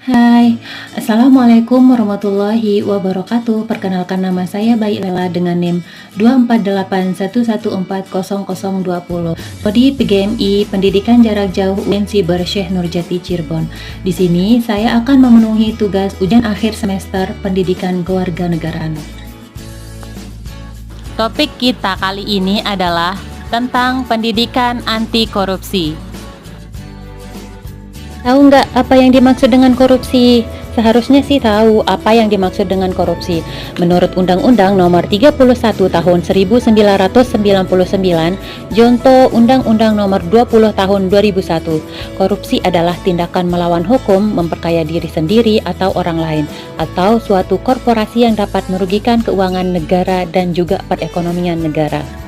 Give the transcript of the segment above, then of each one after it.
Hai, Assalamualaikum warahmatullahi wabarakatuh. Perkenalkan, nama saya Bayi Lela dengan NIM 24811140020 Prodi PGMI Pendidikan Jarak Jauh UIN Siber Syekh Nurjati Cirebon. Di sini saya akan memenuhi tugas ujian akhir semester Pendidikan Kewarganegaraan. Topik kita kali ini adalah tentang pendidikan anti korupsi. Tahu nggak apa yang dimaksud dengan korupsi? Seharusnya sih tahu apa yang dimaksud dengan korupsi. Menurut Undang-Undang Nomor 31 Tahun 1999, Jonto Undang-Undang Nomor 20 Tahun 2001, korupsi adalah tindakan melawan hukum, memperkaya diri sendiri atau orang lain, atau suatu korporasi yang dapat merugikan keuangan negara dan juga perekonomian negara.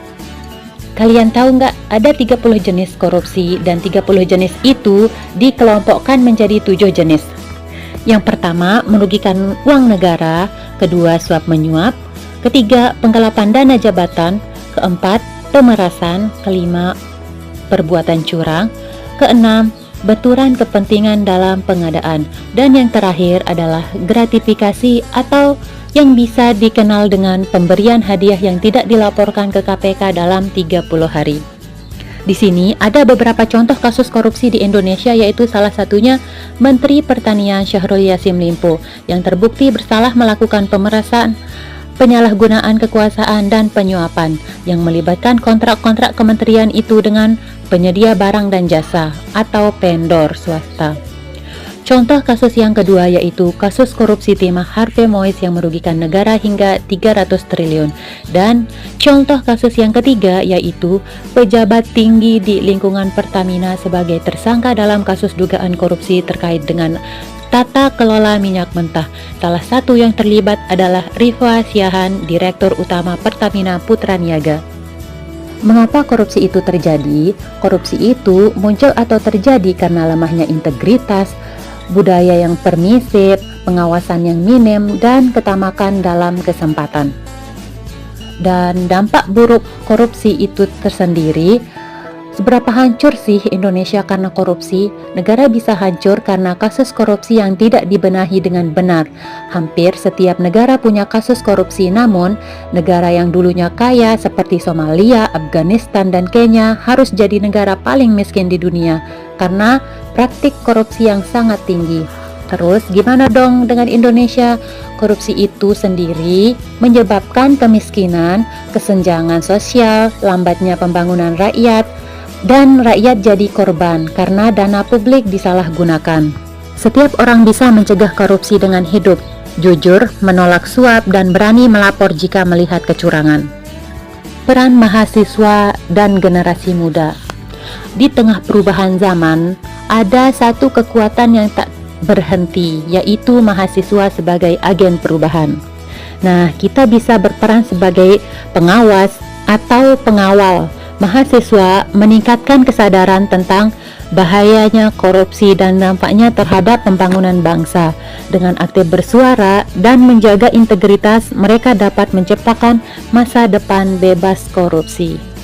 Kalian tahu nggak, ada 30 jenis korupsi dan 30 jenis itu dikelompokkan menjadi 7 jenis. Yang pertama, merugikan uang negara. Kedua, suap menyuap. Ketiga, penggelapan dana jabatan. Keempat, pemerasan. Kelima, perbuatan curang. Keenam, benturan kepentingan dalam pengadaan. Dan yang terakhir adalah gratifikasi atau yang bisa dikenal dengan pemberian hadiah yang tidak dilaporkan ke KPK dalam 30 hari. Di sini ada beberapa contoh kasus korupsi di Indonesia, yaitu salah satunya Menteri Pertanian Syahrul Yassin Limpo yang terbukti bersalah melakukan pemerasan, penyalahgunaan kekuasaan, dan penyuapan yang melibatkan kontrak-kontrak kementerian itu dengan penyedia barang dan jasa atau vendor swasta. Contoh kasus yang kedua yaitu kasus korupsi timah Harvey Mois yang merugikan negara hingga 300 triliun. Dan contoh kasus yang ketiga yaitu pejabat tinggi di lingkungan Pertamina sebagai tersangka dalam kasus dugaan korupsi terkait dengan tata kelola minyak mentah. Salah satu yang terlibat adalah Rifa Siahaan, Direktur Utama Pertamina Putra Niaga. Mengapa korupsi itu terjadi? Korupsi itu muncul atau terjadi karena lemahnya integritas, budaya yang permisif, pengawasan yang minim, dan ketamakan dalam kesempatan. Dan dampak buruk korupsi itu tersendiri, seberapa hancur sih Indonesia karena korupsi? Negara bisa hancur karena kasus korupsi yang tidak dibenahi dengan benar. Hampir setiap negara punya kasus korupsi, namun negara yang dulunya kaya seperti Somalia, Afghanistan, dan Kenya harus jadi negara paling miskin di dunia karena praktik korupsi yang sangat tinggi. Terus gimana dong dengan Indonesia? Korupsi itu sendiri menyebabkan kemiskinan, kesenjangan sosial, lambatnya pembangunan rakyat, dan rakyat jadi korban karena dana publik disalahgunakan. Setiap orang bisa mencegah korupsi dengan hidup, jujur, menolak suap, dan berani melapor jika melihat kecurangan. Peran mahasiswa dan generasi muda. Di tengah perubahan zaman, ada satu kekuatan yang tak berhenti, yaitu mahasiswa sebagai agen perubahan. Nah, kita bisa berperan sebagai pengawas atau pengawal. Mahasiswa meningkatkan kesadaran tentang bahayanya korupsi dan dampaknya terhadap pembangunan bangsa. Dengan aktif bersuara dan menjaga integritas, mereka dapat menciptakan masa depan bebas korupsi.